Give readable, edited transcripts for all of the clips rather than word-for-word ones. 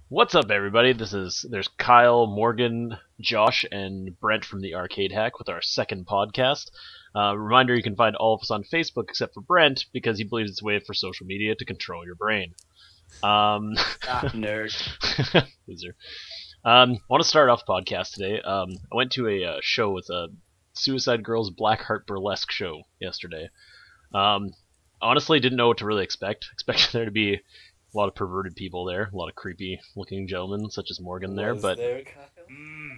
What's up, everybody? There's Kyle, Morgan, Josh, and Brent from the Arcade Hack with our second podcast. Reminder: you can find all of us on Facebook except for Brent because he believes it's a way for social media to control your brain. Nerd. Loser. I want to start off the podcast today. I went to a show with a Suicide Girls Blackheart burlesque show yesterday. Honestly, didn't know what to really expect. Expected there to be a lot of perverted people there, a lot of creepy-looking gentlemen such as Morgan there, but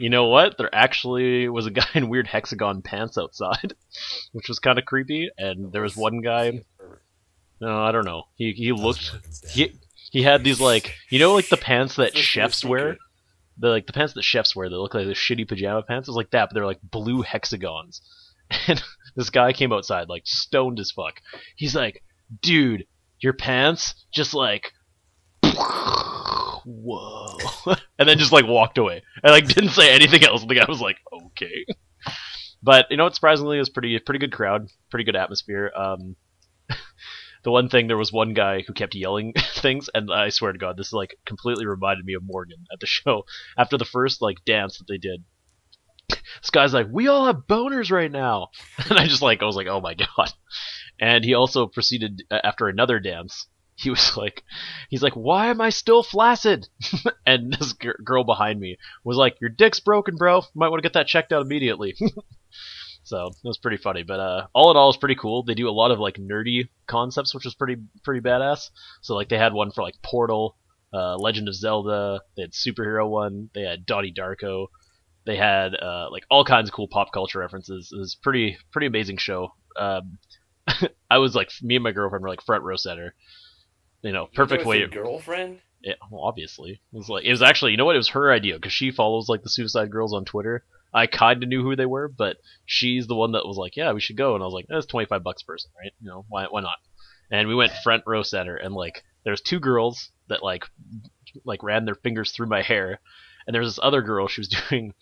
you know what? There actually was a guy in weird hexagon pants outside, which was kind of creepy, and there was one guy. No, I don't know. He looked. He had these like the pants that chefs wear. The pants that chefs wear. They look like the shitty pajama pants. It was like that, but they're like blue hexagons. And this guy came outside like stoned as fuck. He's like, "Dude, your pants just like." Whoa. And then just like walked away. I like didn't say anything else. The guy was like, okay. But you know what, surprisingly it was pretty good crowd, pretty good atmosphere. The one thing, there was one guy who kept yelling things, and I swear to God, this like completely reminded me of Morgan at the show. After the first like dance that they did, this guy's like, "We all have boners right now." And I was like, oh my God. And he also proceeded after another dance. He's like, "Why am I still flaccid?" And this girl behind me was like, "Your dick's broken, bro. You might want to get that checked out immediately." So it was pretty funny. But all in all, it's pretty cool. They do a lot of like nerdy concepts, which was pretty badass. So like they had one for like Portal, Legend of Zelda. They had superhero one. They had Donnie Darko. They had like all kinds of cool pop culture references. It was pretty amazing show. I was like, me and my girlfriend were like front row center. You know, perfect way. Your girlfriend? Yeah, well, obviously. It was actually, you know what? It was her idea because she follows like the Suicide Girls on Twitter. I kind of knew who they were, but she's the one that was like, "Yeah, we should go." And I was like, "That's $25 per person, right? You know, why not?" And we went front row center, and like there's two girls that like ran their fingers through my hair, and there's this other girl. She was doing,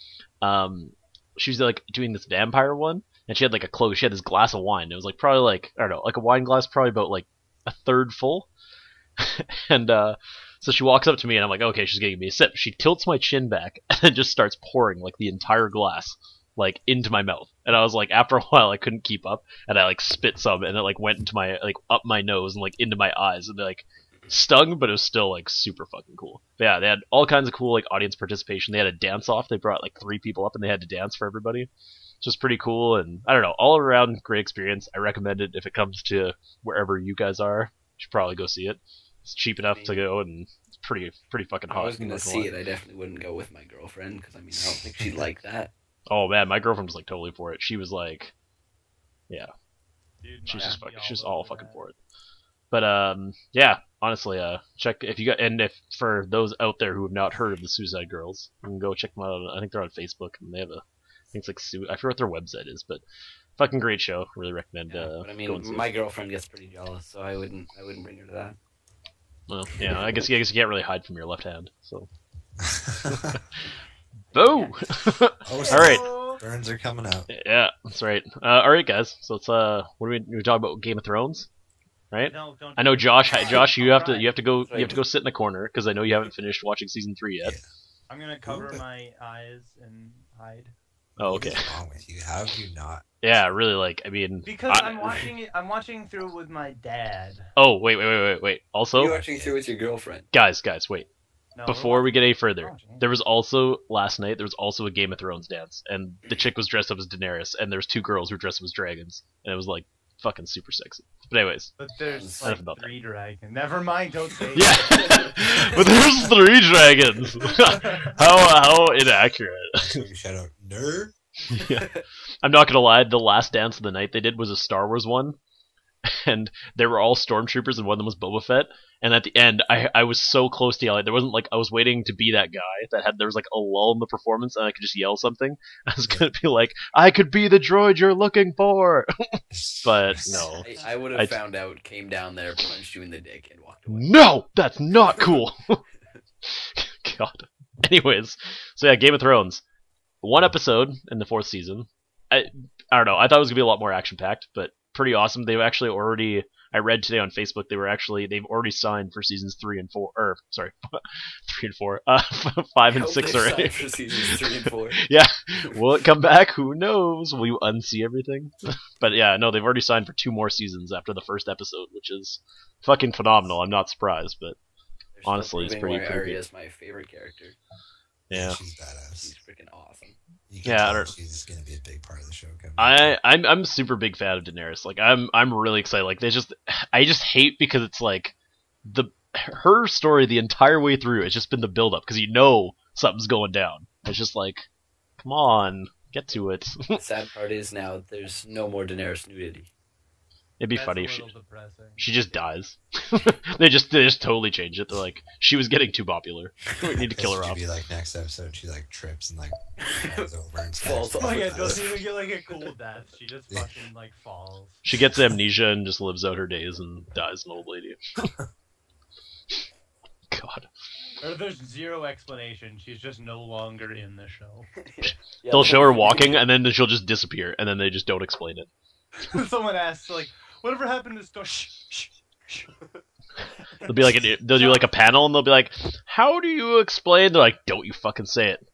she was like doing this vampire one, and she had like a close. She had this glass of wine. It was like probably like, I don't know, like a wine glass, probably about like a third full. And so she walks up to me and I'm like, okay, she's giving me a sip. She tilts my chin back and then just starts pouring like the entire glass like into my mouth. And I was like, after a while I couldn't keep up and I like spit some and it like went into my like up my nose and like into my eyes and like stung, but it was still like super fucking cool. But yeah, they had all kinds of cool like audience participation. They had a dance off. They brought like 3 people up and they had to dance for everybody. It's just pretty cool, and I don't know, all around great experience. I recommend it if it comes to wherever you guys are. You should probably go see it. It's cheap enough to go, and it's pretty fucking hot. I was gonna see it. I definitely wouldn't go with my girlfriend because I mean I don't think she'd like that. Oh man, my girlfriend was like totally for it. She was like, yeah, Dude, she's all fucking for it. But yeah, honestly, check if you got, and if for those out there who have not heard of the Suicide Girls, you can go check them out. I think they're on Facebook, and they have a, I think it's like I forget what their website is, but fucking great show. Really recommend. But I mean, my girlfriend gets pretty jealous, so I wouldn't bring her to that. Well, yeah, I guess you can't really hide from your left hand. So, boo! All right, burns are coming out. Yeah, that's right. All right, guys. So let's what do we talk about? Game of Thrones, right? No, don't. I know Josh. Josh, you have to go. Right. You have to go sit in the corner because I know you haven't finished watching season 3 yet. Yeah. I'm gonna cover my eyes and hide. Oh, okay. What is wrong with you? How have you not? Yeah, really. Like, I mean, Because I'm watching it. I'm watching through with my dad. Oh, wait. Also, You're watching through with your girlfriend. guys, wait. No, Before we get any further, watching it. there was also last night. There was also a Game of Thrones dance, and the chick was dressed up as Daenerys, and there was 2 girls who were dressed up as dragons, and it was like fucking super sexy. But anyways, But there's Enough like about that. 3 dragons. Never mind. Don't say. yeah, but there's 3 dragons. how inaccurate. Shout out, nerd. Yeah. I'm not gonna lie, the last dance of the night they did was a Star Wars one, and they were all stormtroopers, and one of them was Boba Fett. And at the end, I was so close to yelling. There wasn't like I was waiting to be that guy that had there was like a lull in the performance, and I could just yell something. I was gonna be like, "I could be the droid you're looking for," but no, I would have found out, came down there, punched you in the dick, and walked away. no, that's not cool. God. Anyways, so yeah, Game of Thrones. 1 episode in the 4th season. I don't know. I thought it was gonna be a lot more action packed, but pretty awesome. They've actually already I read today on Facebook they've already signed for seasons 3 and 4, or sorry, 3 and 4, 5 and 6 Hope they've already. signed for seasons 3 and 4. Yeah, will it come back? Who knows? Will you unsee everything? But yeah, no, they've already signed for 2 more seasons after the first episode, which is fucking phenomenal. I'm not surprised, but They're still honestly, it's proving pretty why good. Aria's my favorite character. Yeah. She's badass. She's freaking awesome. You can Yeah, I tell don't- she's gonna be a big part of the show coming. I'm a super big fan of Daenerys. Like I'm really excited. Like I just hate because it's like her story the entire way through. It's just been the build up because you know something's going down. It's just like, come on, get to it. The sad part is now there's no more Daenerys nudity. It'd be That's funny a if she little depressing. just dies. they just totally change it. They're like, she was getting too popular. We need to kill her This off. would be like next episode. She like trips and like falls over and Falls stuff. Oh my off. god, doesn't even get like a cool death. She just fucking like falls. She gets amnesia and just lives out her days and dies an old lady. God. Or there's zero explanation. She's just no longer in the show. Yeah, They'll the show whole her thing- walking and then she'll just disappear and then they just don't explain it. Someone asks like, "Whatever happened to the store?" Shh, shh, shh. They'll be like, they'll do like a panel and they'll be like, "How do you explain?" They're like, "Don't you fucking say it."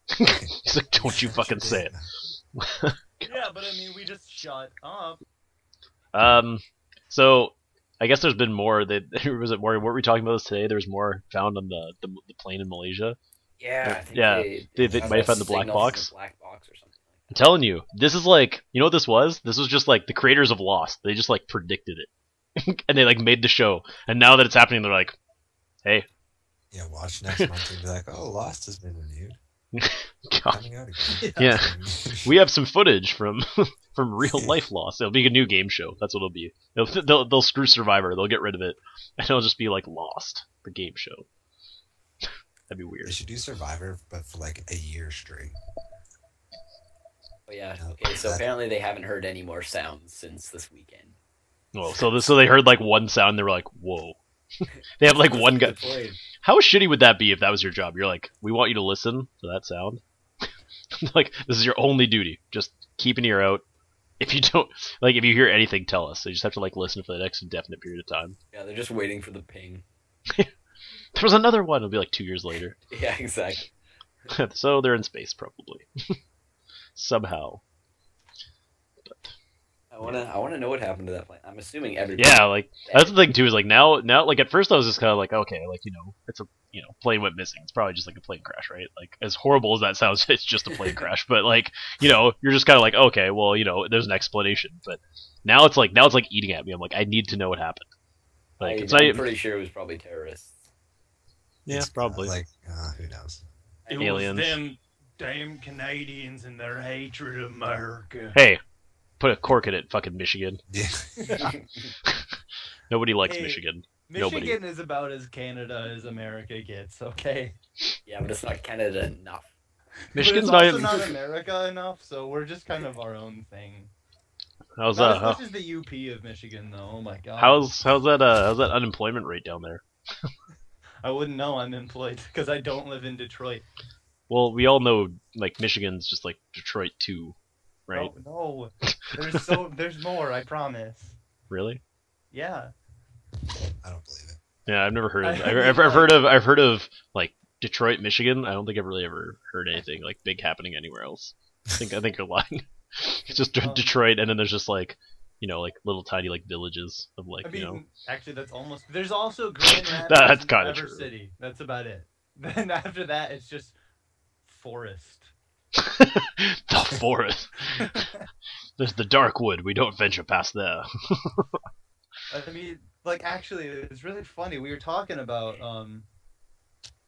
He's like, "Don't you fucking say it." Yeah, but I mean, we just shut up. So I guess there's been more. That was it more? What were we talking about this today? There was more found on the plane in Malaysia. Yeah, I think Yeah, they found might have a found the black signal from box. the black box or something. I'm telling you, this is like, you know what this was? This was just like the creators of Lost. They just like predicted it, and they like made the show. And now that it's happening, they're like, "Hey, Yeah, watch next month and be like, oh, Lost has been renewed. God, Coming out again. yeah, we have some footage from from real life Lost. It'll be a new game show. That's what it'll be. They'll screw Survivor. They'll get rid of it, and it'll just be like Lost, the game show. That'd be They weird. should do Survivor, but for like a year straight. Oh yeah. No, Okay, so that- apparently they haven't heard any more sounds since this weekend. Well, so they heard like one sound. They were like, "Whoa." They have like one guy. Good point. How shitty would that be if that was your job? You're like, "We want you to listen for that sound." Like, this is your only duty. Just keep an ear out. If you don't, like, if you hear anything, tell us. So you just have to like listen for the next indefinite period of time. Yeah, they're just waiting for the ping. There was another one. It'll be like 2 years later. Yeah, exactly. So they're in space probably. Somehow. I wanna know what happened to that plane. I'm assuming everybody. Yeah, like that's the thing too. Is like now, like at first I was just kind of like, okay, like it's a plane went missing. It's probably just like a plane crash, right? Like as horrible as that sounds, it's just a plane crash. But like you're just kind of like, okay, well there's an explanation. But now it's like eating at me. I'm like, I need to know what happened. Like it's not. I'm pretty sure it was probably terrorists. Yeah, It's probably. Like, who knows? It Aliens. was them damn Canadians and their hatred of America. Hey, put a cork in it, fucking Michigan. Yeah. Nobody likes Hey, Michigan. Michigan Nobody. is about as Canada as America gets. Okay. Yeah, but it's not Canada enough. Michigan's but not it's even. also not America enough, so we're just kind of our own thing. How's Not as that? much as the UP of Michigan, though. Oh my god. How's that unemployment rate down there? I wouldn't know I'm employed because I don't live in Detroit. Well, we all know like Michigan's just like Detroit too, right? No, there's more. I promise. Really? Yeah. I don't believe it. Yeah, I've never heard of. I mean, I've heard of like Detroit, Michigan. I don't think I've really ever heard anything like big happening anywhere else. I think you're lying. It's just Detroit, and then there's just like like little tiny like villages of like I mean, actually, that's almost. There's also Grand Rapids That's and kinda Traverse true. City. That's about it. Then after that, it's just forest. the forest. There's the dark wood. We don't venture past there. I mean, like actually, it's really funny. We were talking about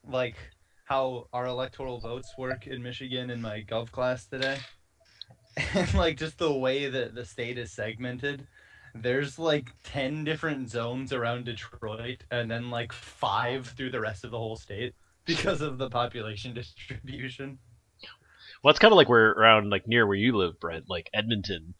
like how our electoral votes work in Michigan in my gov class today, and like just the way that the state is segmented. There's like 10 different zones around Detroit, and then like 5 through the rest of the whole state because of the population distribution. Well, it's kind of like we're around like near where you live, Brent. Like Edmonton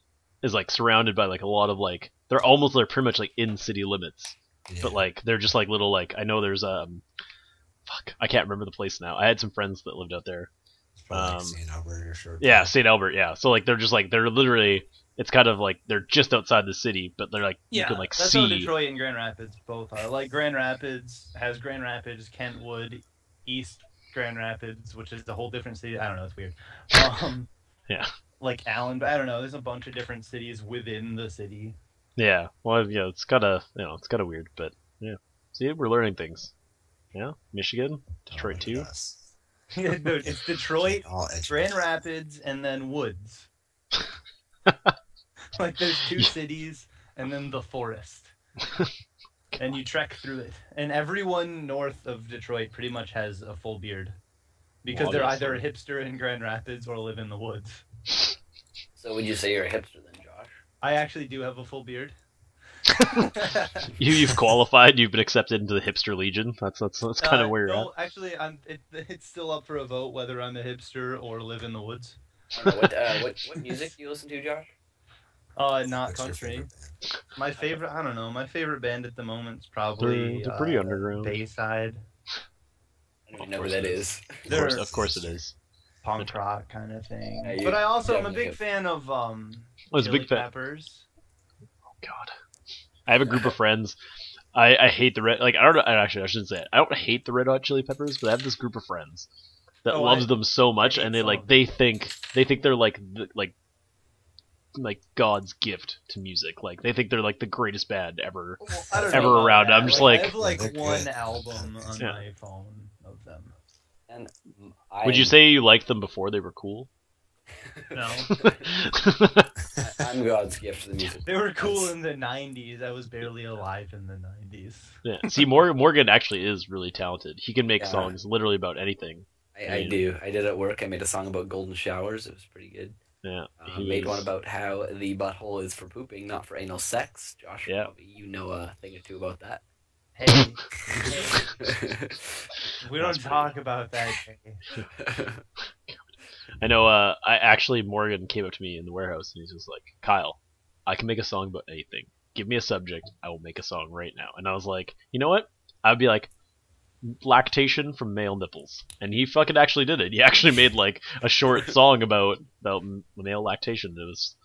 is like surrounded by like a lot of like they're pretty much like in city limits, Yeah. but like they're just like little like I know there's fuck, I can't remember the place now. I had some friends that lived out there. It's probably like St. Albert or short. Yeah, St. Albert. Yeah, so like they're just like they're literally it's kind of like they're just outside the city, but they're like you can like that's how see. Detroit and Grand Rapids both are. Like Grand Rapids has Grand Rapids, Kentwood, East Grand Rapids, which is a whole different city. I don't know, it's weird. Yeah. Like Allen, but I don't know. There's a bunch of different cities within the city. Yeah, well, yeah, it's kind of it's kind of weird, but yeah. See, we're learning things. Yeah, Michigan, Detroit too. Yeah, dude, it's Detroit, All edgy. Grand Rapids, and then Woods. Like there's 2 cities, and then the forest. And you trek through it. And everyone north of Detroit pretty much has a full beard. Because they're either a hipster in Grand Rapids or live in the woods. So would you say you're a hipster then, Josh? I actually do have a full beard. You've qualified. You've been accepted into the hipster legion. That's kind of where you're at. Actually, it's still up for a vote whether I'm a hipster or live in the woods. I don't know, what music do you listen to, Josh? Not What's your country. favorite band? My favorite, I don't know. My favorite band at the moment is probably They're pretty underground. Bayside. I don't even know who that is. Of course it is. Punk rock kind of thing. Yeah, But I also am a definitely big fan of was a Chili big fan. Peppers. God, I have a group of friends. I hate the red. Like I don't know. Actually, I shouldn't say it. I don't hate the Red Hot Chili Peppers, but I have this group of friends that loves them so much, and they think they're like God's gift to music. Like they think they're like the greatest band ever. Well, I don't Ever know about around. that. I'm just I like- have like They're one good. album on Yeah. my phone of them. And Would you say you liked them before they were cool? No, I'm God's gift to the music? they were cool in the '90s. I was barely alive in the '90s. Yeah. See, Morgan actually is really talented. He can make Yeah. songs literally about anything. I do. I did at work. I made a song about golden showers. It was pretty good. Yeah. Made one about how the butthole is for pooping, not for anal sex. Josh, Yeah. probably you know a thing or two about that. Hey, we don't talk about that. I know. Morgan came up to me in the warehouse and he's just like, Kyle, I can make a song about anything. Give me a subject, I will make a song right now. And I was like, you know what? I'd be like, lactation from male nipples, and he fucking actually did it. He actually made like a short song about male lactation. It was,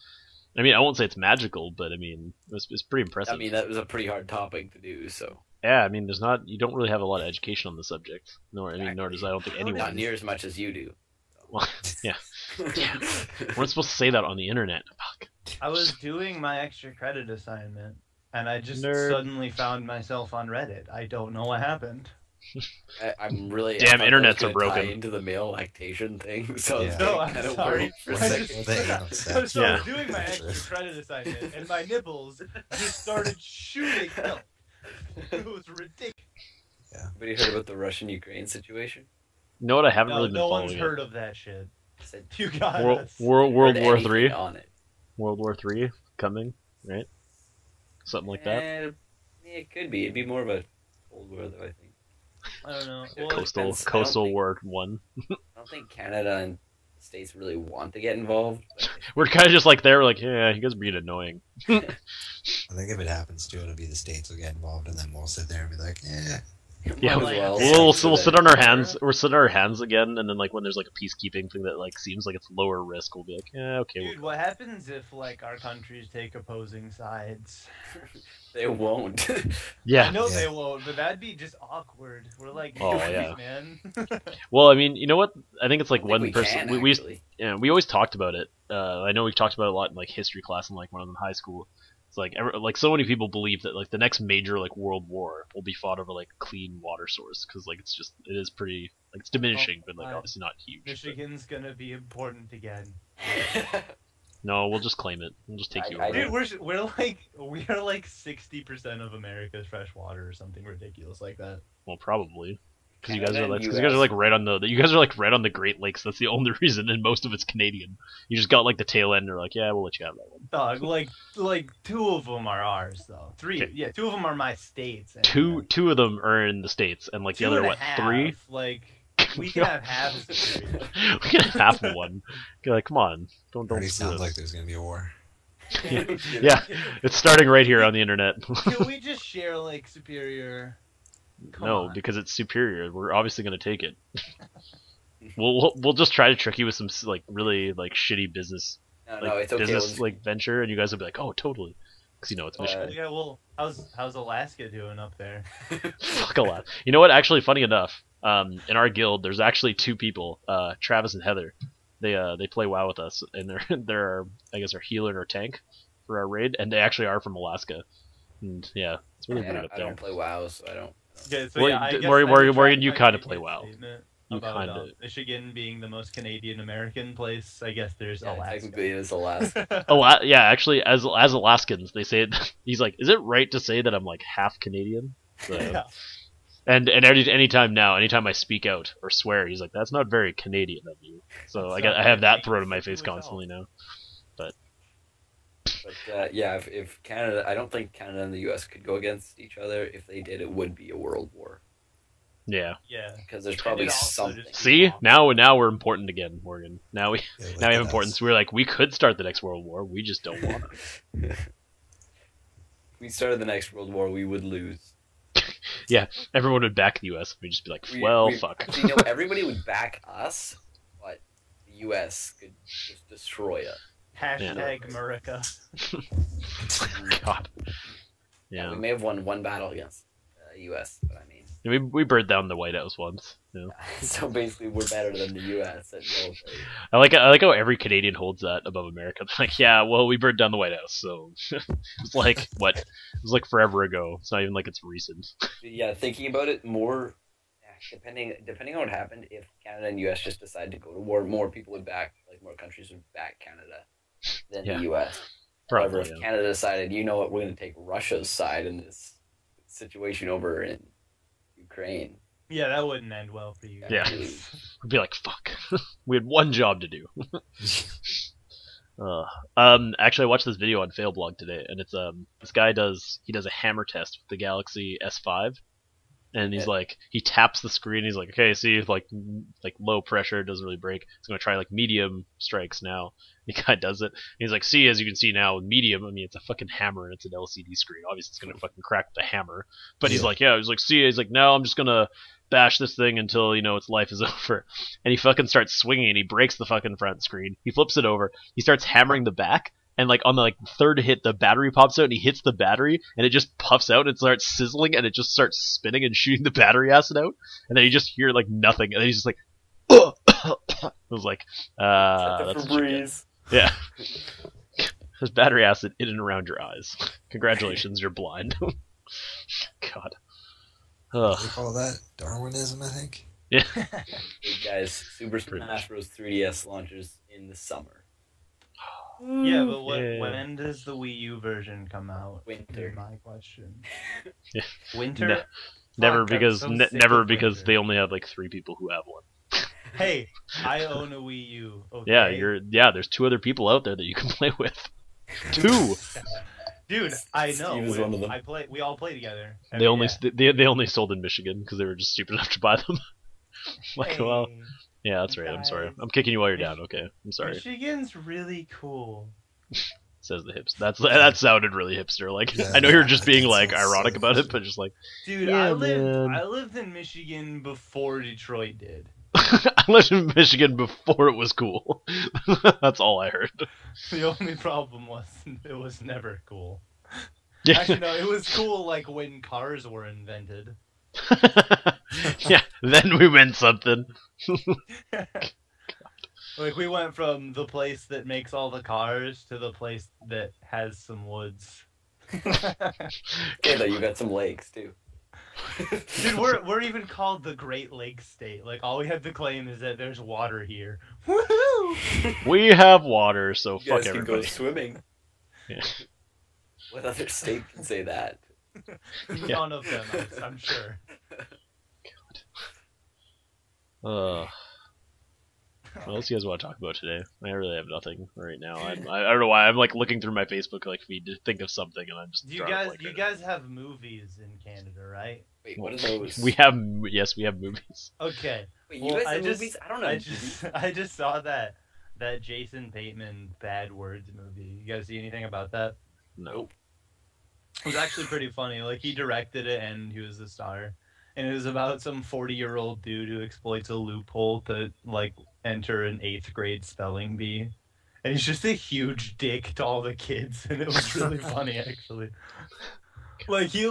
I mean, I won't say it's magical, but I mean, it's pretty impressive. I mean, that was a pretty hard topic to do, so. Yeah, I mean, you don't really have a lot of education on the subject. Nor does I don't think Not anyone. near as much as you do. Well, yeah. Damn. We're not supposed to say that on the internet. Fuck. I was doing my extra credit assignment, and I just Nerd. suddenly found myself on Reddit. I don't know what happened. I'm really. Damn, I thought that was internets are gonna tie broken. into the male lactation thing, so I was Yeah. No, getting I'm kind of sorry. worried for a I second. just- The anal So sex. I Yeah. was doing my extra credit assignment, and my nipples just started shooting milk. It was ridiculous. Anybody heard about the Russian-Ukraine situation? You know what? I haven't No, really been no following one's it. heard of that shit. Said You got World us. World heard War anything Three. on it. World War Three coming, right? Something like that. Yeah, it could be. It'd be more of a Cold War, though. I think. I don't know. Yeah, Well, Coastal depends. I Coastal don't think- War One. I don't think Canada and the States really want to get involved. But We're kind of just like there. We're like, yeah, you guys are being annoying. I think if it happens too, it'll be the states will get involved, and then we'll sit there and be like, "Yeah, Yeah, might as well. We'll So sit then- on our hands. We'll sit on our hands again, and then like when there's like a peacekeeping thing that like seems like it's lower risk, we'll be like, yeah, okay. dude, what happens if like our countries take opposing sides? They won't. I Yeah. know Yeah. they won't, but that'd be just awkward. We're like, Oh, "Hey, yeah. man. Well, I mean, you know what? I think it's like I think one we person. can, We actually. yeah, we always talked about it. I know we've talked about it a lot in like history class and like when I was in high school. It's like like so many people believe that like the next major like world war will be fought over like clean water source because like it is pretty like it's diminishing, but like my- obviously not huge. but- Michigan's gonna be important again." No, we'll just claim it. We'll just take you I over. Dude, we are like 60% of America's fresh water or something ridiculous like that. Well, probably. Because you guys Canada are like, and 'cause you guys are US. like right on the, you guys are like right on the Great Lakes. That's the only reason, and most of it's Canadian. You just got like the tail end. They're like, yeah, we'll let you have that one. Dog, like 2 of them are ours though. 3, Okay. yeah, 2 of them are my states. And, Two of them are in the states, and like the 2 other and a what half, 3? Like we can have half of Superior. We can have half of one. You're like, come on, don't already do sounds this. like there's gonna be a war." Yeah, it's starting right here on the internet. Can we just share like Superior? Come No, on. because it's superior. We're obviously gonna take it. We'll just try to trick you with some like really like shitty business No, it's okay. business venture, and you guys would be like, oh, totally, because it's Michigan. Yeah, well, how's Alaska doing up there? Fuck a lot. You know what? Actually, funny enough, in our guild, there's actually two people, Travis and Heather. They play WoW with us, and they're I guess our healer and our tank for our raid, and they actually are from Alaska. And yeah, it's really weird up I there. don't play WoW, so I don't. Okay, so Well, yeah, I guess Morgan, you I kind of made play a WoW. statement You about kind of. Michigan being the most Canadian American place. I guess there's Alaska. Technically, it is Alaska. Yeah, actually, as Alaskans, they say he's like, is it right to say that I'm like half Canadian? So, Yeah. And anytime I speak out or swear, he's like, that's not very Canadian of you. So I have that thrown in my face constantly now. But yeah, if Canada, I don't think Canada and the U.S. could go against each other. If they did, it would be a world war. Yeah. Yeah. Because there's probably something. See, now we're important again, Morgan. Now we have importance. We're like, we could start the next world war. We just don't want to. If we started the next world war, we would lose. Yeah, everyone would back the U.S. We'd just be like, fuck. Everybody would back us, but the U.S. could just destroy us. Hashtag America. God. Yeah. We may have won one battle against the U.S., but I mean, we burned down the White House once. Yeah. So basically, we're better than the U.S. at military. I like how every Canadian holds that above America. They're like, yeah, well, we burned down the White House, so it's like what? It was like forever ago. It's not even like it's recent. Yeah, thinking about it more, depending on what happened, if Canada and U.S. just decided to go to war, more people would back, more countries would back Canada than the U.S. Probably, however, if Canada decided, you know what, we're going to take Russia's side in this situation over in Ukraine. Yeah, that wouldn't end well for you. Yeah. We'd be like, fuck. We had one job to do. Actually, I watched this video on Failblog today, and it's this guy does a hammer test with the Galaxy S5, and he's like, he taps the screen. He's like, okay, see if like low pressure doesn't really break. He's gonna try like medium strikes now. The guy does it. And he's like, see, as you can see now, medium. I mean, it's a fucking hammer and it's an LCD screen. Obviously, it's gonna fucking crack the hammer. But he's like, yeah. He's like, see, he's like, now I'm just gonna bash this thing until its life is over. And he fucking starts swinging and he breaks the fucking front screen. He flips it over. He starts hammering the back. And like on the third hit, the battery pops out, and he hits the battery, and it just puffs out and starts sizzling, and it just starts spinning and shooting the battery acid out. And then you just hear like nothing, and then he's just like, ugh. It was like, that's Febreze. Yeah. There's battery acid in and around your eyes. Congratulations, you're blind. God. What do you call that? Darwinism, I think. Yeah. Hey guys, Super Smash Bros. 3DS launches in the summer. Yeah, but when does the Wii U version come out? Winter. Is my question. Yeah. Winter? Never, Fuck, because I'm so sick never of because winter. they only have like 3 people who have one. Hey, I own a Wii U. Okay? Yeah, there's 2 other people out there that you can play with. 2. Dude, I know. Steve is one of them. We all play together. They only sold in Michigan because they were just stupid enough to buy them. Like, Hey, well, yeah, that's right. I'm sorry. guys. I'm kicking you while you're down. Okay, I'm sorry. Michigan's really cool. Says the hips. That sounded really hipster. Like, Yeah, I know you're just being that like sounds ironic so about it, hipster. but just like, Dude, yeah, I man. lived in Michigan before Detroit did. I lived in Michigan before it was cool. That's all I heard. The only problem was it was never cool. Yeah. Actually, no, it was cool like when cars were invented. Yeah, then we meant something. Like we went from the place that makes all the cars to the place that has some woods. Okay, though, you got some lakes too. Dude, we're even called the Great Lakes State. Like all we have to claim is that there's water here. Woohoo! We have water, so You fuck guys can go everybody. swimming. Yeah. What other state can say that? Yeah. None of them, I'm sure. What else do you guys want to talk about today? I really have nothing right now. I don't know why. I'm like looking through my Facebook like feed to think of something, and I'm just. Do you guys have movies in Canada, right? Wait, what are those? We have movies. Okay. Wait, you guys have movies? I don't know. I just saw that Jason Bateman Bad Words movie. You guys see anything about that? No. It was actually pretty funny. Like he directed it and he was the star. And it was about some 40-year-old dude who exploits a loophole to like enter an 8th grade spelling bee. and he's just a huge dick to all the kids, and it was really funny actually. Like he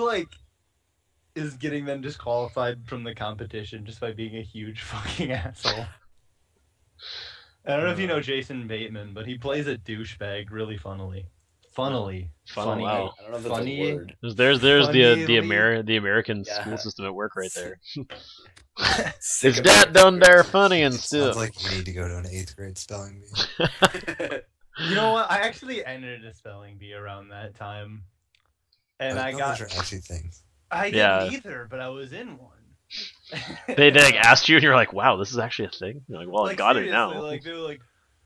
is getting them disqualified from the competition just by being a huge fucking asshole. I don't know if you know Jason Bateman, but he plays a douchebag really funnily. Funnily. Funny. Wow. I don't know if that's Funny. a word. There's the Funnily- the American Yeah. school system at work right there. Sick Is of that it. done there funny and Sounds stuff? like you need to go to an 8th grade spelling bee. You know what? I actually entered a spelling bee around that time. And I know got... those are actually things. I Yeah. didn't either, but I was in one. They like asked you, and you're like, "Wow, this is actually a thing." You're like, "Well, I got it seriously, now." Like they were like,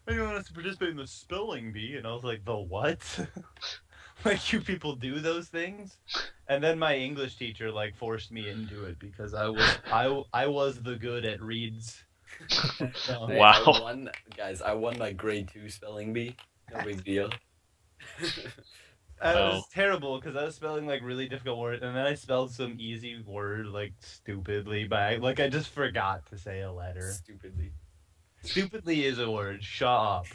"Anyone wants to participate in the spelling bee?" And I was like, "The what?" Like you people do those things? And then my English teacher like forced me into it because I was the good at reads. So, Hey, Wow. I won my grade 2 spelling bee. No big deal. That Wow. was terrible because I was spelling like really difficult words, and then I spelled some easy word like stupidly by like I just forgot to say a letter. Stupidly. Stupidly is a word. Shut up.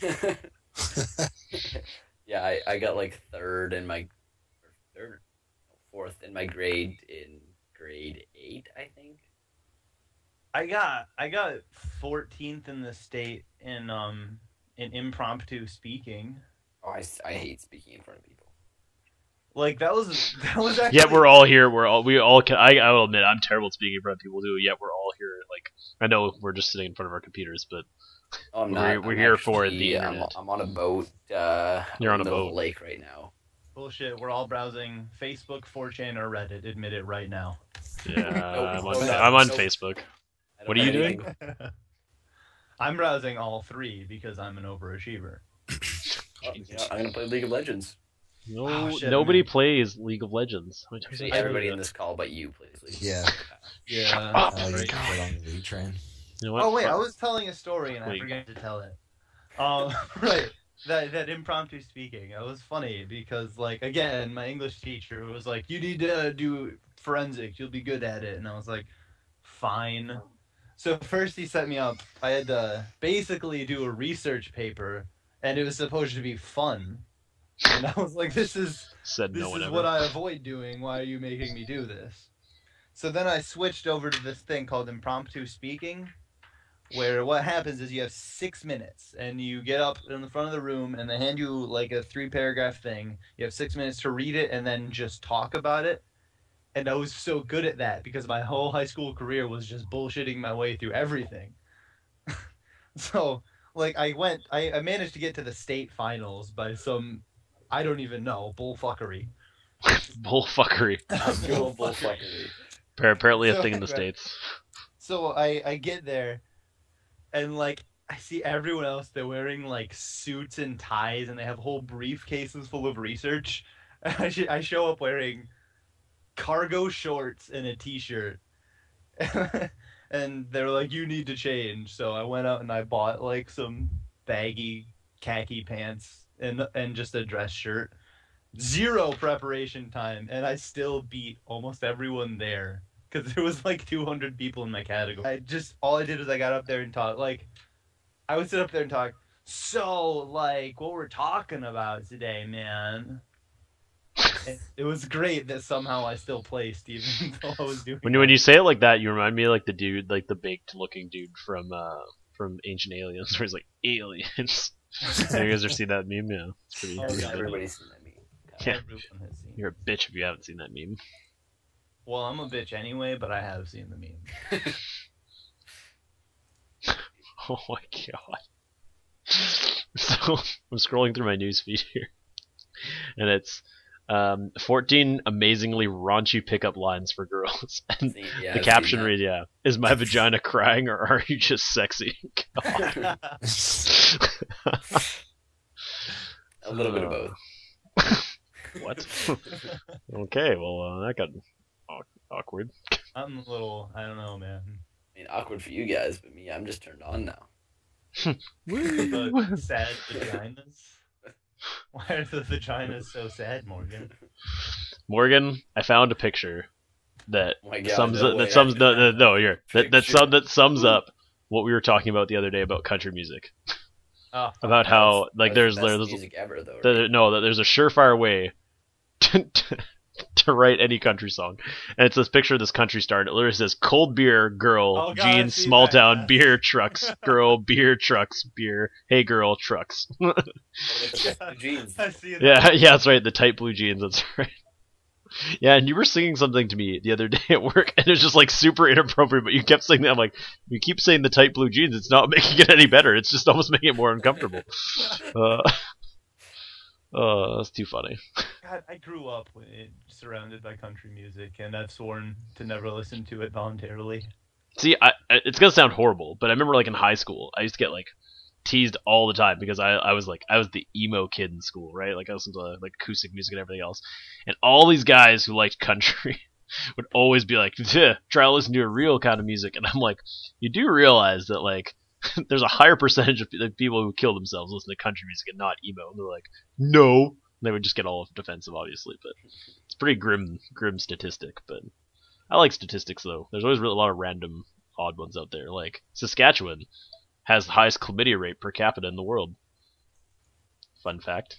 Yeah, I got like fourth in my grade in grade 8, I think. I got 14th in the state in impromptu speaking. Oh, I hate speaking in front of people. Like that was actually Yet we're all here. We all can. I will admit, I'm terrible at speaking in front of people too. Yet we're all here. Like, I know we're just sitting in front of our computers, but Oh, I'm We're- not. we're I'm here for actually- the internet. I'm on a boat. You're on in a the middle of boat. lake right now. bullshit. We're all browsing Facebook, 4chan, or Reddit. Admit it right now. yeah, Nope. I'm on Nope. Facebook. I don't What are you have doing? anything- I'm browsing all three because I'm an overachiever. Oh, you know, I'm gonna play League of Legends. No, Oh, shit, nobody man. plays League of Legends. How many times See, have I everybody told in you this call but you plays League. Yeah. Yeah. up. I like right. to get on the lead train. that? You know what? Oh wait, Fuck. I was telling a story and I Wait. forgot to tell it. Right. That impromptu speaking. It was funny because like again, my English teacher was like, "You need to do forensics. You'll be good at it." And I was like, "Fine." So first he set me up. I had to basically do a research paper, and it was supposed to be fun. And I was like, "This is Said this no one is ever. what I avoid doing. Why are you making me do this?" So then I switched over to this thing called impromptu speaking, where what happens is you have 6 minutes and you get up in the front of the room and they hand you like a 3-paragraph thing. You have 6 minutes to read it and then just talk about it. And I was so good at that because my whole high school career was just bullshitting my way through everything. So like I managed to get to the state finals by some, I don't even know, bullfuckery. Bullfuckery. Pure bullfuckery. Apparently a So thing in the anyway. States. So I get there, and like I see everyone else. They're wearing like suits and ties, and they have whole briefcases full of research. And I show up wearing cargo shorts and a t-shirt, and they're like, "You need to change." So I went out and I bought like some baggy khaki pants and just a dress shirt. Zero preparation time, and I still beat almost everyone there. Because there was like 200 people in my category. All I did was I got up there and talked. Like, I would sit up there and talk. So, like, what we're talking about today, man. And it was great that somehow I still placed, even though I was doing. When you say it like that, you remind me of like the dude, like the baked looking dude from Ancient Aliens, where he's like aliens. Have you guys ever seen that meme? Yeah, it's pretty. Oh, pretty yeah. funny. Everybody's seen that meme. Yeah. Everyone has seen. You're a bitch if you haven't seen that meme. Well, I'm a bitch anyway, but I have seen the meme. Oh my god. So I'm scrolling through my newsfeed here, and it's 14 amazingly raunchy pickup lines for girls. And See, yeah, the I've caption seen reads, "Yeah, is my vagina crying or are you just sexy?" God. a little bit of both. What? Okay, well that got awkward. I'm a little. I don't know, man. I mean, awkward for you guys, but me, I'm just turned on now. But sad vaginas. Why are the vaginas so sad, Morgan? Morgan, I found a picture that Oh my God, sums no that way. sums no here that Picture. sums up what we were talking about the other day about country music. about how like That's the there's best music ever, though. Right? no, that there's a surefire way to write any country song, and it's this picture of this country star, and it literally says "cold beer, girl, Oh, God, I've jeans, seen small that, town, yeah. beer, trucks, girl, beer, trucks, beer, hey girl, trucks." What about the blue jeans? I see it. Yeah, that's right, the tight blue jeans, that's right. Yeah, and you were singing something to me the other day at work, and it was just like super inappropriate, but you kept saying that. I'm like, you keep saying the tight blue jeans, it's not making it any better, it's just almost making it more uncomfortable. That's too funny. God, I grew up surrounded by country music, and I've sworn to never listen to it voluntarily. See, it's gonna sound horrible, but I remember like in high school, I used to get like teased all the time because I was the emo kid in school, right? Like I listened to like acoustic music and everything else, and all these guys who liked country would always be like, try to listen to a real kind of music, and I'm like, you do realize that like there's a higher percentage of people who kill themselves listening to country music and not emo, and they're like, no, and they would just get all defensive, obviously, but it's a pretty grim statistic. But I like statistics though. There's always really a lot of random odd ones out there. Like Saskatchewan has the highest chlamydia rate per capita in the world. Fun fact.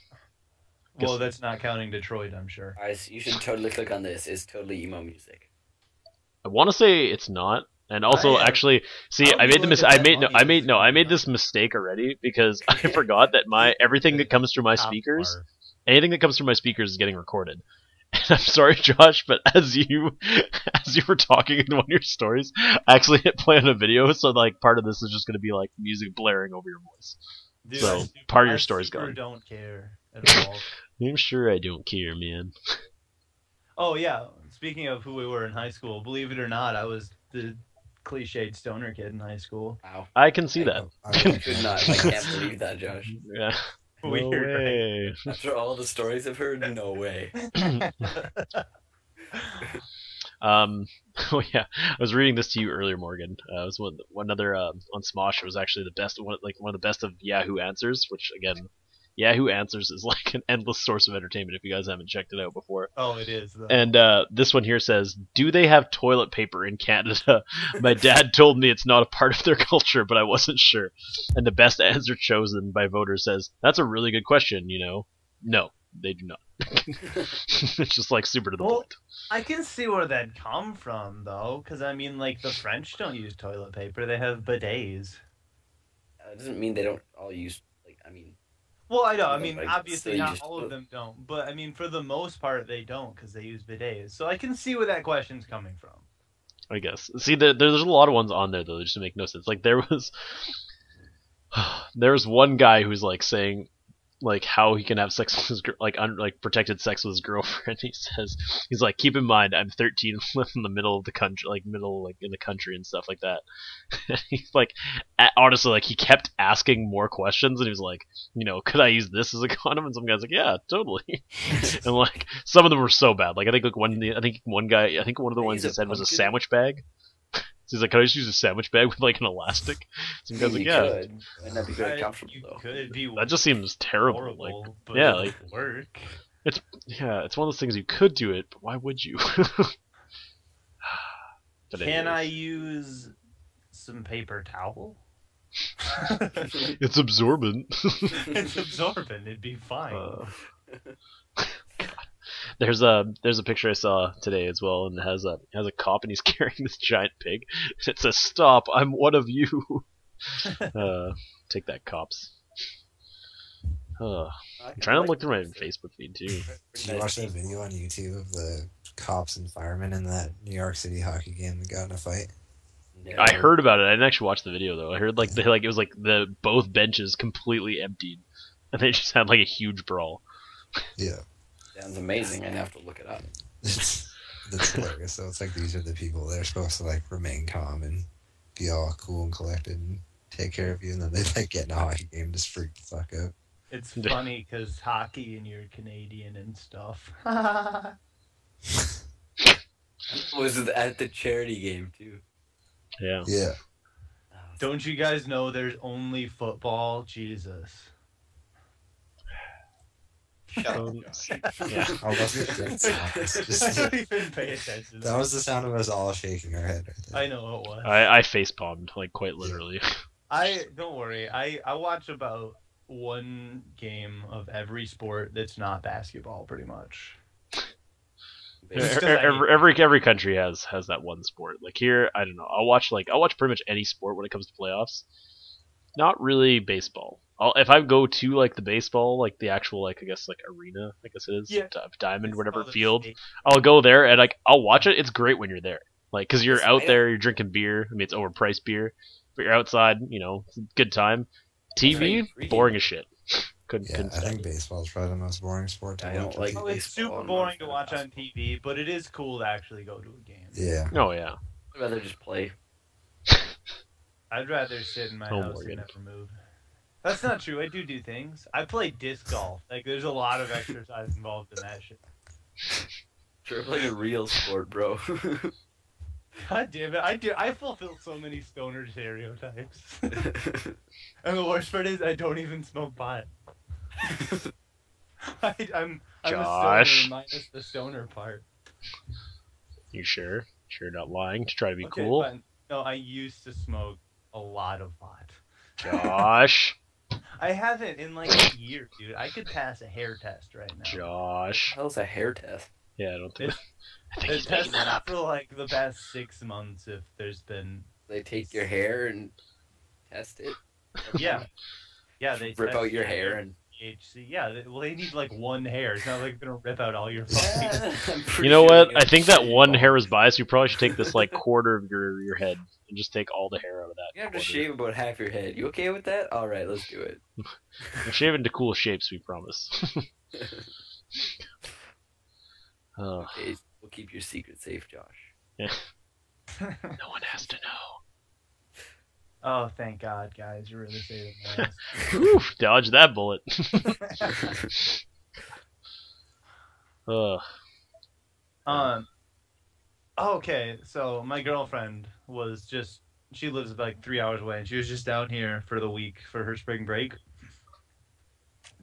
Well, that's not counting Detroit, I'm sure. Guys, you should totally click on this. It's totally emo music. I want to say it's not. And also, actually, see, I made this mistake already because I forgot that everything that comes through my speakers, anything that comes through my speakers is getting recorded. And I'm sorry, Josh, but as you were talking in one of your stories, I actually hit play on a video, so like part of this is just going to be like music blaring over your voice. Dude, So part of your story's gone. I don't care at all. I'm sure I don't care, man. Oh yeah, speaking of who we were in high school, believe it or not, I was the cliched stoner kid in high school. Wow. I can see that. I could not. I can't believe that, Josh. Yeah. No Weird, way. After all the stories I've heard, no way. Oh yeah, I was reading this to you earlier, Morgan. It was one other on Smosh. It was actually the best one of the best of Yahoo Answers, which again, Yahoo Answers is like an endless source of entertainment if you guys haven't checked it out before. Oh, it is. Though. And this one here says, "Do they have toilet paper in Canada? My dad told me it's not a part of their culture, but I wasn't sure." And the best answer chosen by voters says, "That's a really good question, you know." No, they do not. It's just like super to the point. I can see where that come from, though, because I mean, like the French don't use toilet paper; they have bidets. It doesn't mean they don't all use. Well, I know. I Yeah, mean, like, obviously so you not just- all of them don't, but I mean, for the most part, they don't because they use bidets. So I can see where that question's coming from. I guess. See, there's a lot of ones on there though that just make no sense. Like there was one guy who's like saying like how he can have sex with his protected sex with his girlfriend. He says he's like, keep in mind I'm 13, live in the middle of the country, in the country and stuff like that. And he's like, honestly, like he kept asking more questions, and he was like, you know, could I use this as a condom? And some guy's like, yeah, totally. And like some of them were so bad. Like I think one of the ones he said was a sandwich bag. So he's like, can I just use a sandwich bag with like an elastic? Some guy's like, yeah. Could. And that'd be very comfortable, though. Could be That just seems terrible. horrible, Like, but yeah, it like would work. it's one of those things you could do it, but why would you? But Can I anyways. use some paper towel? It's absorbent. It's absorbent. It'd be fine. There's a picture I saw today as well, and it has a cop, and he's carrying this giant pig. And it says, "Stop! I'm one of you." Take that, cops. I'm trying to look through my Facebook feed too. Did you watch that video on YouTube of the cops and firemen in that New York City hockey game that got in a fight? No. I heard about it. I didn't actually watch the video though. I heard like it was like the both benches completely emptied, and they just had like a huge brawl. Yeah. Sounds amazing. I'd have to look it up. That's hilarious. So it's like these are the people that are supposed to like remain calm and be all cool and collected and take care of you, and then they like get in a hockey game and just freak the fuck out. It's funny because hockey and you're Canadian and stuff. Was it at the charity game too? Yeah. Yeah. Don't you guys know there's only football? Jesus. Shut up, Josh. Yeah. I love your great sound. It's I just- don't even pay attention. that was the sound of us all shaking our head right there. I know it was. I face palmed like quite literally. don't worry. I watch about one game of every sport that's not basketball, pretty much. Just 'cause I hate Every country has that one sport. Like here, I don't know. I'll watch pretty much any sport when it comes to playoffs. Not really baseball. If I go to like the baseball, like the actual like I guess like arena, I guess it is Yeah. diamond, It's whatever called a field. state. I'll go there and like I'll watch it. It's great when you're there, like because you're Listen, out there, you're drinking beer. I mean, it's overpriced beer, but you're outside. It's a good time. TV, Agreed. boring as shit. Yeah, Couldn't I stand think it. baseball is probably the most boring sport to I don't watch. like Oh, TV. it's baseball, super I'm boring not to a watch fan on of TV, but it is cool to actually go to a game. Yeah. Oh yeah. I'd rather just play. I'd rather sit in my Oh, house Morgan. and never move. That's not true. I do things. I play disc golf. Like, there's a lot of exercise involved in that shit. Sure, play a real sport, bro. God damn it! I fulfill so many stoner stereotypes. And the worst part is, I don't even smoke pot. I'm a Josh. stoner minus the stoner part. You sure? Sure, not lying to try to be Okay, cool. fine. No, I used to smoke a lot of pot. Josh. I haven't in like a year, dude. I could pass a hair test right now. Josh. How's a hair test? Yeah, I don't think. It's- I think It he's making tested that up. for like the past 6 months if there's been They take your hair and test it. yeah they Rip test out your hair and. THC. Yeah, they need like one hair. It's not like they're gonna rip out all your fucking. I'm pretty You know sure what? they I think that shave one all- hair was biased. You probably should take this like quarter of your head and just take all the hair out of that. You have to quarter. shave about half your head. You okay with that? All right, let's do it. We'll shave into cool shapes, we promise. Okay, we'll keep your secret safe, Josh. No one has to know. Oh, thank God, guys! You're really saving my ass. Whew, dodge that bullet. Okay, so my girlfriend she lives like 3 hours away, and she was just down here for the week for her spring break.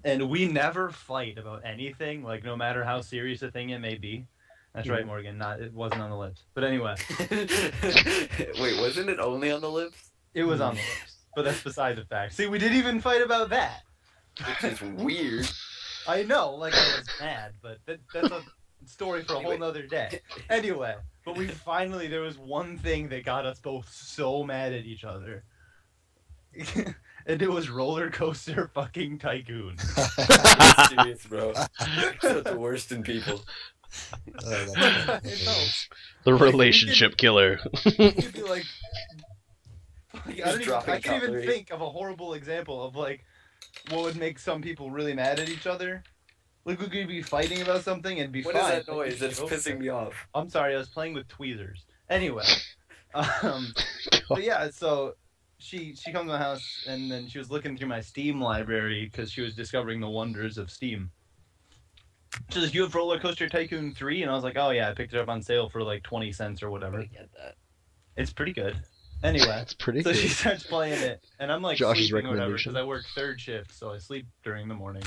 And we never fight about anything, like no matter how serious a thing it may be. That's right, Morgan. It wasn't on the lips. But anyway, Wait, wasn't it only on the lips? it was on the lips. But that's beside the fact. See, we didn't even fight about that. Which is weird. I know, like I was mad, but that's a story for a whole nother day. Anyway, but there was one thing that got us both so mad at each other. And it was Roller Coaster fucking Tycoon. I'm serious, bro. You're the worst in people. I know. The relationship killer. You could be like I can't even cutlery. think of a horrible example of like what would make some people really mad at each other. Like we could be fighting about something and be What fine. is that noise? That's pissing me off. I'm sorry, I was playing with tweezers. Anyway, but yeah, so she comes to my house and then she was looking through my Steam library because she was discovering the wonders of Steam. She's like, "You have Roller Coaster Tycoon 3?" And I was like, "Oh yeah, I picked it up on sale for like 20 cents or I whatever." get that. It's pretty good. Anyway, That's pretty so good. she starts playing it, and I'm like Josh's sleeping or whatever recommendation. because I work third shift, so I sleep during the morning.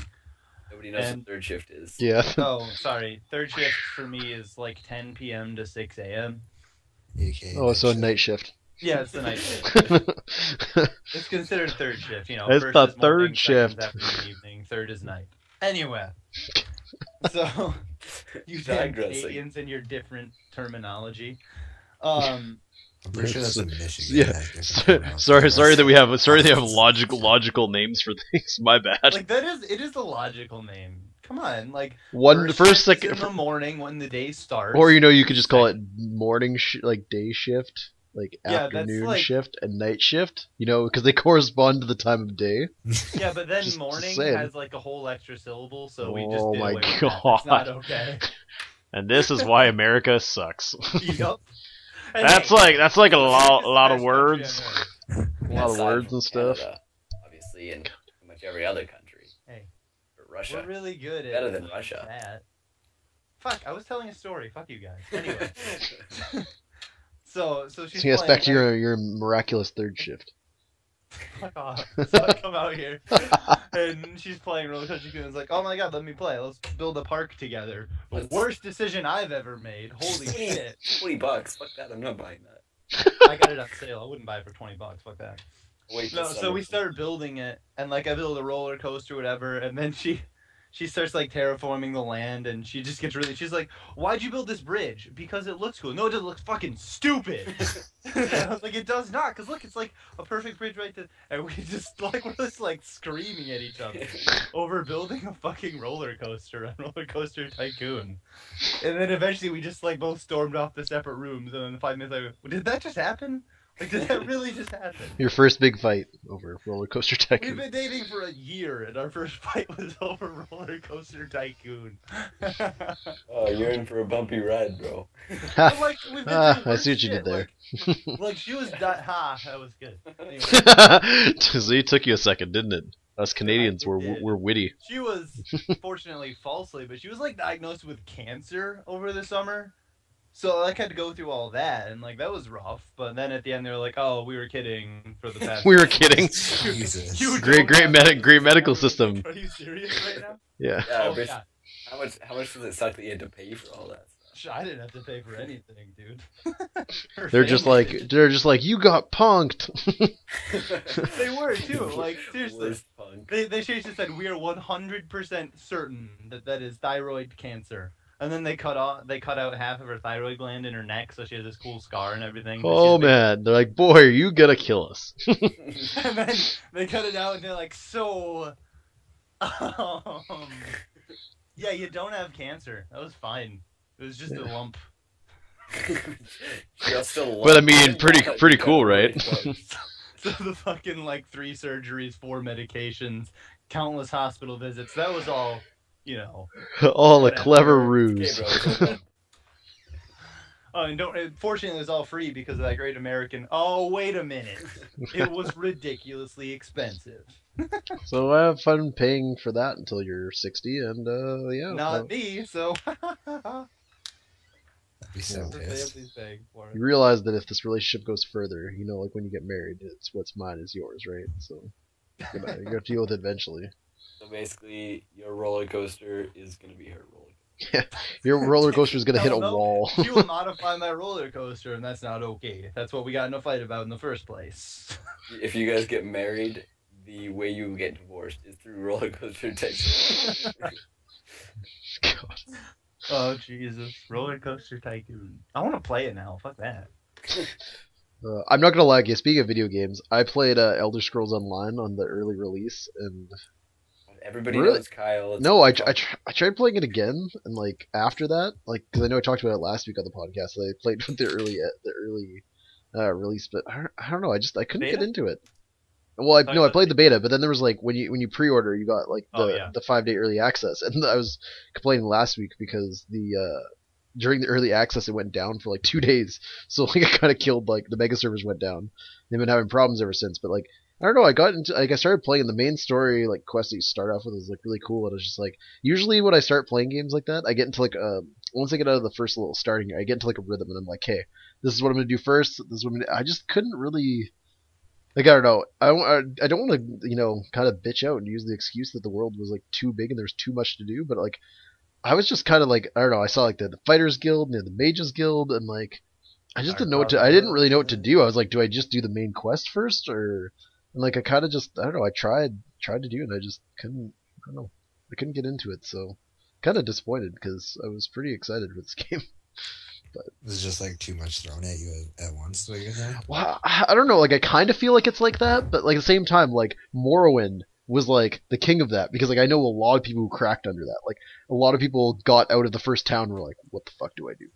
Nobody knows And- what third shift is. Yeah. Oh, sorry, third shift for me is like 10 p.m. to 6 a.m. UK Oh, so night shift. Yeah, it's the night shift. It's considered third shift, you know. It's First the is morning, third second's shift. afternoon, evening, third is night. Anyway, so you damn Digressing. Canadians and your different terminology. I'm pretty sure that's in Michigan. Yeah. It has different pronouns. Sorry that we have logical names for things. My bad. Like it is a logical name. Come on, like First, shift is second, in the morning when the day starts. or you could just call it morning, like day shift, like Yeah, that's afternoon like- shift and night shift. Because they correspond to the time of day. Yeah, but then Just morning saying. has like a whole extra syllable, so we just Oh did my away with that. It's not okay. And this is why America sucks. Yup. And That's hey, like a America's lot the of best words, country a lot of Aside words from and stuff. Canada, obviously, and pretty much every other country. Hey. Or on Earth. Russia. We're really good at Better than Russia. that. Fuck, I was telling a story. Fuck you guys. Anyway, so she's So yes, playing, back to your miraculous third shift. Fuck off. So I come out here, and she's playing Roller Coaster Tycoon. It's like, oh my god, let me play. Let's build a park together. Let's- Worst decision I've ever made. Holy shit. $20. Fuck that. I'm not buying that. I got it on sale. I wouldn't buy it for $20. Fuck that. Wait till No, so summer. we started building it, and like I build a roller coaster, whatever, and then she starts like terraforming the land, and she just gets really. She's like, "Why'd you build this bridge? Because it looks cool." No, it doesn't. Look fucking stupid. And I was like, "It does not, cause look, it's like a perfect bridge right there." And we're just like screaming at each other over building a fucking roller coaster on Roller Coaster Tycoon. And then eventually we just like both stormed off the separate rooms, and then 5 minutes later, did that just happen? Like, did that really just happen? Your first big fight over Roller Coaster We've Tycoon. been dating for a year, and our first fight was over Roller Coaster Tycoon. Oh, you're in for a bumpy ride, bro. But, like, we've been Ah, through I see what worse you did shit, there. Like she was that was good. Anyway, So it took you a second, didn't it? Us Canadians it were did. witty. she was fortunately falsely, but she was like diagnosed with cancer over the summer. So I had to go through all that, and like that was rough. But then at the end, they were like, "Oh, we were kidding for the past." We were kidding. Jesus. You Great don't have great cancer. medical system. Are you serious right now? Yeah. Yeah, Oh, but yeah. how much does it suck that you had to pay for all that stuff? I didn't have to pay for anything, dude. Her They're just family like did. you got punked. They were too. Like seriously, Worst punk. they seriously said we are 100% certain that is thyroid cancer. And then they cut out half of her thyroid gland in her neck, so she has this cool scar and everything. Oh man, they're like, boy, are you gonna kill us? And then they cut it out, and they're like, so, yeah, you don't have cancer. That was fine. It was just a lump. Just a But I lump. mean, pretty cool, right? So the fucking like 3 surgeries, 4 medications, countless hospital visits. That was all, you know. All a Whatever. clever Okay, ruse. bro, it's okay. Oh, and fortunately, it was all free because of that Great American. Oh, wait a minute! It was ridiculously expensive. So I have fun paying for that until you're 60, and yeah. Not me, so. That'd be so The pissed. family's paying for it. You realize that if this relationship goes further, you know, like when you get married, it's what's mine is yours, right? So you have to deal with it eventually. So basically, your roller coaster is gonna be her roller coaster. Your roller coaster is gonna hit a No, wall. You will modify my roller coaster, and that's not okay. That's what we got in a fight about in the first place. If you guys get married, the way you get divorced is through roller coaster tycoon. God. Oh Jesus, Roller Coaster Tycoon. I want to play it now. Fuck that. I'm not gonna lie, speaking of video games, I played Elder Scrolls Online on the early release, and Everybody Really? knows Kyle. It's no, I fun. tried playing it again, and like after that, like because I know I talked about it last week on the podcast, I played with the early release, but I don't know, I couldn't Beta? get into it. Well, I Talking no, I about played the beta, but then there was like when you pre-order, you got like Oh, yeah. the 5-day early access, and I was complaining last week because the during the early access it went down for like 2 days, so like it kind of killed, like the mega servers went down. They've been having problems ever since, but like I don't know, I got into like I started playing the main story like quest that you start off with is like really cool, and I was just like usually when I start playing games like that, I get into like once I get out of the first little starting, I get into like a rhythm, and I'm like, hey, this is what I'm gonna do first. This is what I'm gonna. I just couldn't really. Like I don't know, I don't want to kind of bitch out and use the excuse that the world was like too big and there's too much to do, but like I was just kind of like I don't know, I saw like the Fighters Guild and the Mages Guild, and like I just didn't know I didn't really know what to do. I was like, do I just do the main quest first, or and like I kind of just I don't know, I tried to do it and I just couldn't. I don't know, I couldn't get into it, so kind of disappointed because I was pretty excited for this game. It's just like too much thrown at you at once. What you're saying? Well, I don't know. Like, I kind of feel like it's like that, but like at the same time, like Morrowind was like the king of that because like I know a lot of people who cracked under that. Like a lot of people got out of the first town and were like, "What the fuck do I do?"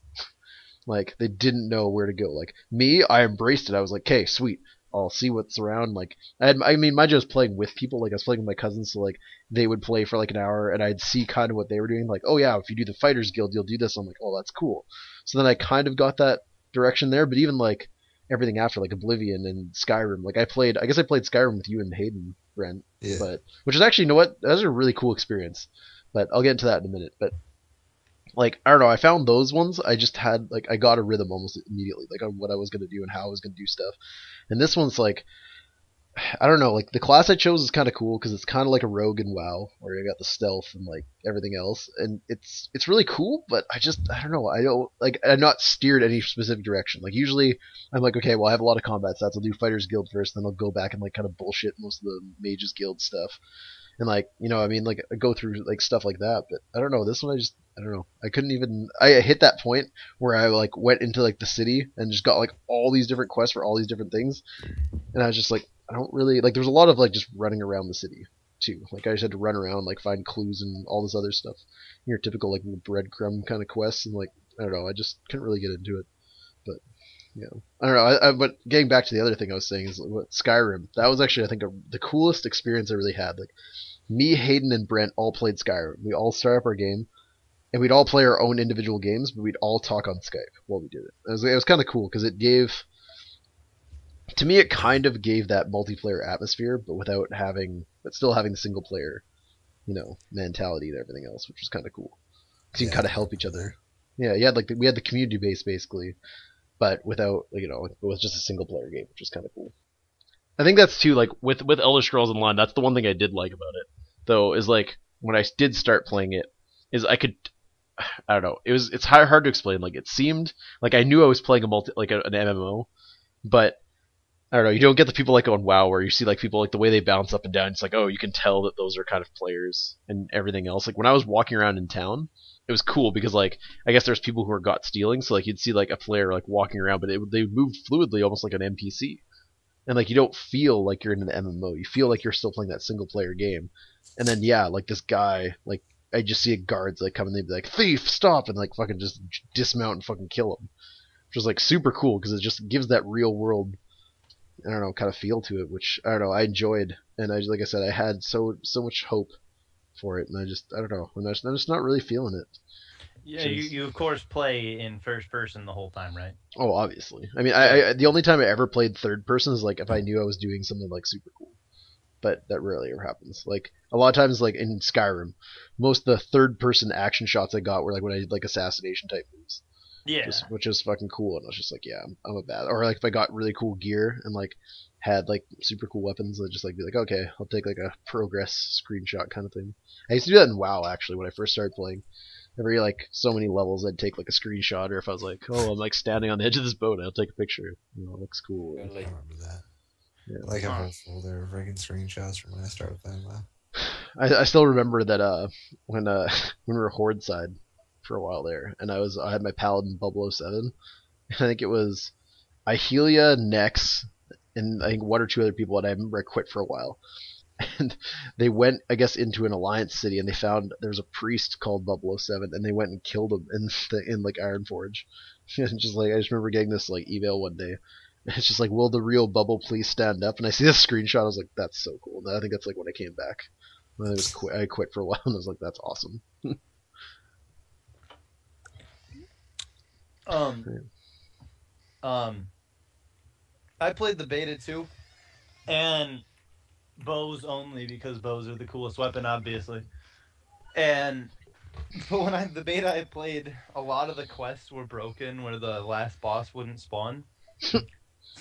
Like they didn't know where to go. Like me, I embraced it. I was like, "Okay, sweet. I'll see what's around." Like I mean, mind you, I was playing with people. Like I was playing with my cousins, so like they would play for like an hour, and I'd see kind of what they were doing. Like, oh yeah, if you do the Fighters Guild, you'll do this. I'm like, oh, that's cool. So then I kind of got that direction there. But even like everything after, like Oblivion and Skyrim, like I guess I played Skyrim with you and Hayden, Brent. Yeah. But which is actually, you know what? That was a really cool experience. But I'll get into that in a minute. But like I don't know, I found those ones. I just had like I got a rhythm almost immediately, like on what I was gonna do and how I was gonna do stuff. And this one's like I don't know. Like the class I chose is kind of cool because it's kind of like a rogue in WoW, where you got the stealth and like everything else, and it's really cool. But I don't know. I don't like. I'm not steered any specific direction. Like usually, I'm like, okay, well, I have a lot of combat stats. I'll do Fighters Guild first, then I'll go back and like kind of bullshit most of the Mages Guild stuff, and like I mean, like I go through like stuff like that. But I don't know. This one, I don't know. I couldn't even. I hit that point where I like went into like the city and just got like all these different quests for all these different things, and I was just like, I don't really like. There's a lot of like just running around the city too. Like I just had to run around, like find clues and all this other stuff. Your typical like breadcrumb kind of quests, and like I don't know. I just couldn't really get into it. But I don't know. But getting back to the other thing I was saying is what Skyrim. That was actually I think the coolest experience I really had. Like me, Hayden, and Brent all played Skyrim. We all start up our game, and we'd all play our own individual games, but we'd all talk on Skype while we did it. It was kind of cool because it gave. To me, it kind of gave that multiplayer atmosphere, but still having the single player, mentality and everything else, which was kind of cool. Because you can kind of help each other. Yeah, we had the community base basically, but without, it was just a single player game, which was kind of cool. I think that's too, like, with Elder Scrolls Online, that's the one thing I did like about it, though, is like, when I did start playing it, is I don't know, it's hard to explain, like, it seemed, like I knew I was playing an MMO, but I don't know. You don't get the people like on WoW where you see like people like the way they bounce up and down. It's like, oh, you can tell that those are kind of players and everything else. Like when I was walking around in town, it was cool because like I guess there's people who are got stealing, so like you'd see like a player like walking around, but they moved fluidly, almost like an NPC, and like you don't feel like you're in an MMO. You feel like you're still playing that single player game. And then like this guy, like I just see guards like come and they'd be like, thief, stop, and like fucking just dismount and fucking kill him, which was like super cool because it just gives that real world. I don't know, kind of feel to it, which I don't know, I enjoyed, and like I said, I had so much hope for it, and I don't know, I'm just not really feeling it. Yeah, you of course play in first person the whole time, right? Oh, obviously. I mean, I the only time I ever played third person is like if I knew I was doing something like super cool, but that rarely ever happens. Like a lot of times, like in Skyrim, most of the third person action shots I got were like when I did like assassination type moves. Yeah, which was fucking cool, and I was just like, yeah, I'm a bad. Or like if I got really cool gear and like had like super cool weapons, I'd just like be like, okay, I'll take like a progress screenshot kind of thing. I used to do that in WoW actually when I first started playing. Every like so many levels, I'd take like a screenshot, or if I was like, oh, I'm like standing on the edge of this boat, I'll take a picture. It looks cool. I remember that. Yeah. Like a whole folder of freaking screenshots from when I started playing WoW. I still remember that when we were Horde side for a while there, and I had my Paladin 007, and I think it was Ihelia, Nex, and I think one or two other people, and I remember I quit for a while. And they went, I guess, into an alliance city, and they found there's a priest called 007, and they went and killed him in like Ironforge. And just like I just remember getting this like email one day. And it's just like, will the real Bubble please stand up? And I see this screenshot, I was like, that's so cool. And I think that's like when I came back. I quit for a while, and I was like, that's awesome. I played the beta too, and bows only because bows are the coolest weapon, obviously. But when the beta I played, a lot of the quests were broken where the last boss wouldn't spawn. So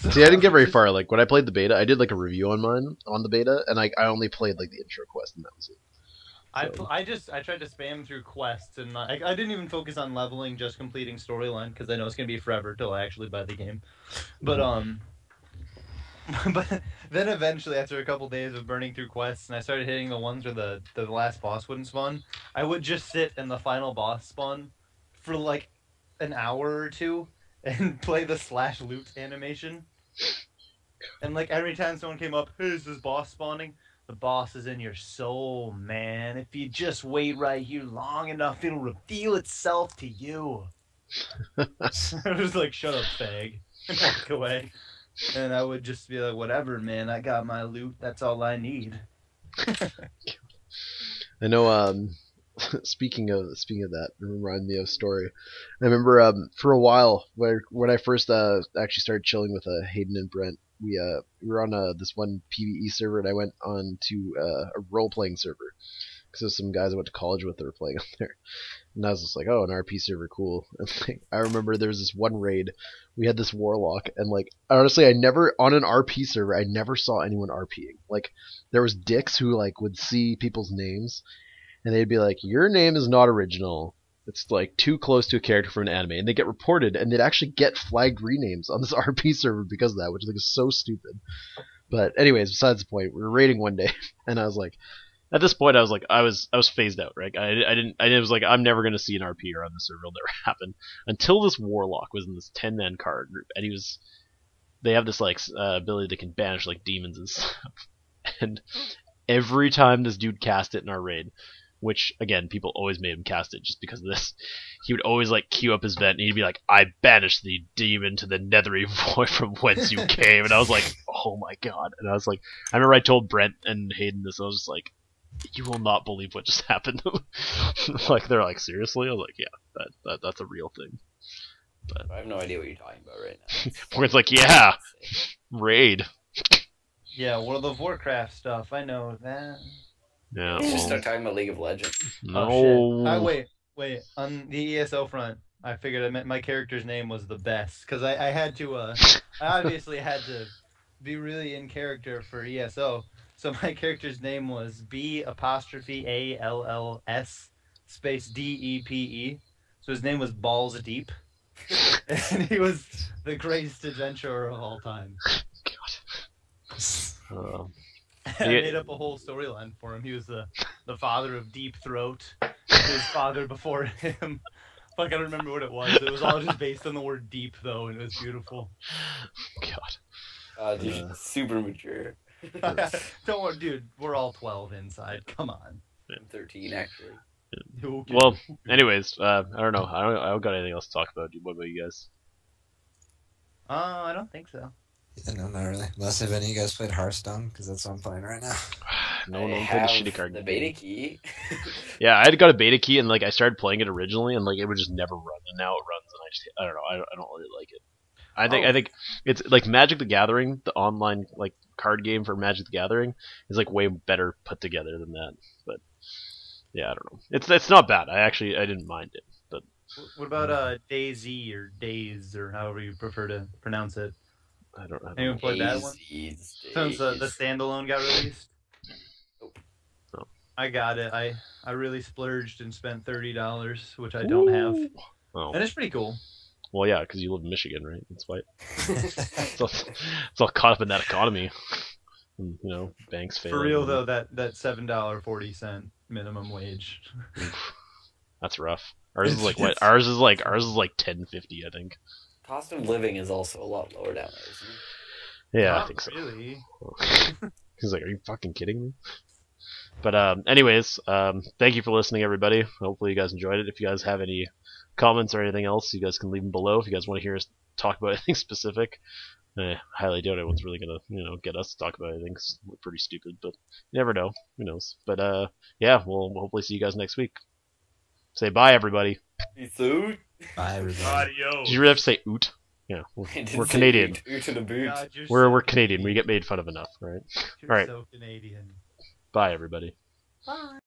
see, I didn't get very far. Like when I played the beta, I did like a review on the beta, and I only played like the intro quest, and that was it. So. I tried to spam through quests, and I didn't even focus on leveling, just completing storyline because I know it's gonna be forever till I actually buy the game. But but then eventually, after a couple days of burning through quests, and I started hitting the ones where the last boss wouldn't spawn, I would just sit in the final boss spawn for like an hour or two and play the /loot animation. And like every time someone came up, hey, is this boss spawning? The boss is in your soul, man. If you just wait right here long enough, it'll reveal itself to you. I was like, shut up, fag, and walk away. And I would just be like, whatever, man. I got my loot. That's all I need. I know. Speaking of that, it reminded me of a story. I remember for a while when I first actually started chilling with Hayden and Brent, we were on this one PvE server, and I went on to a role playing server. because some guys I went to college with that were playing on there. And I was just like, oh, an RP server, cool. And like, I remember there was this one raid, we had this warlock, and like, honestly, I never, on an RP server, I never saw anyone RPing. Like, there was dicks who like would see people's names, and they'd be like, your name is not original. It's like too close to a character from an anime, and they get reported, and they'd actually get flagged renames on this RP server because of that, which I think is so stupid. But anyways, besides the point, we were raiding one day, and I was like, at this point, I was like, I was phased out, right? I was like, I'm never gonna see an RP on this server. It'll never happen until this warlock was in this 10-man card group, and they have this like ability that can banish like demons and stuff. And every time this dude cast it in our raid, which again, people always made him cast it just because of this, he would always like queue up his vent, and he'd be like, I banish the demon to the nethery void from whence you came. And I was like, oh my god. And I was like, I remember I told Brent and Hayden this, I was just like, you will not believe what just happened. Like, they're like, seriously? I was like, yeah, that's a real thing. But I have no idea what you're talking about right now. Morgan's like, yeah, raid. Yeah, World of Warcraft stuff. I know that. Yeah. You just start talking about League of Legends. No. Oh, shit. Wait. On the ESO front, I figured my character's name was the best because I had to. I obviously had to be really in character for ESO. So my character's name was B''ALLS space DEPE. So his name was Balls Deep. And he was the greatest adventurer of all time. God. I made up a whole storyline for him. He was the father of Deep Throat. His father before him. Fuck, I don't remember what it was. It was all just based on the word deep, though, and it was beautiful. God. Dude, super mature. Don't worry, dude. We're all 12 inside. Come on. I'm 13, actually. Okay. Well, anyways, I don't know. I don't got anything else to talk about. What about you guys? I don't think so. Yeah, no, not really. Unless have any of you guys played Hearthstone, because that's what I'm playing right now. No, I I'm playing the have shitty card the game. beta key. Yeah, I had got a beta key, and like I started playing it originally, and like it would just never run, and now it runs, and I don't know. I don't really like it. I think it's like Magic the Gathering, the online like card game for Magic the Gathering, is like way better put together than that. But yeah, I don't know. It's not bad. I didn't mind it. But What about DayZ or Days or however you prefer to pronounce it? I don't Anyone know. played that one? Daisies. Since the standalone got released. Nope. No. I got it. I really splurged and spent $30, which I don't have, Oh. and it's pretty cool. Well, yeah, because you live in Michigan, right? That's why. It's all caught up in that economy. And, you know, banks failing. For real though, that $7.40 minimum wage. That's rough. Ours is like what? Ours is like $10.50, I think. Cost of living is also a lot lower down there, isn't it? Yeah, I Not think so. really. He's like, are you fucking kidding me? But anyways, thank you for listening, everybody. Hopefully you guys enjoyed it. If you guys have any comments or anything else, you guys can leave them below. If you guys want to hear us talk about anything specific, I highly doubt anyone's really gonna get us to talk about anything. 'Cause we're pretty stupid, but you never know. Who knows? But yeah, we'll hopefully see you guys next week. Say bye, everybody. Peace out. Bye, everybody. Adios. Did you really have to say oot? Yeah, we're Canadian. Oot to the boot. God, you're We're so Canadian. We get made fun of enough, right? You're Alright. so Canadian. Bye, everybody. Bye.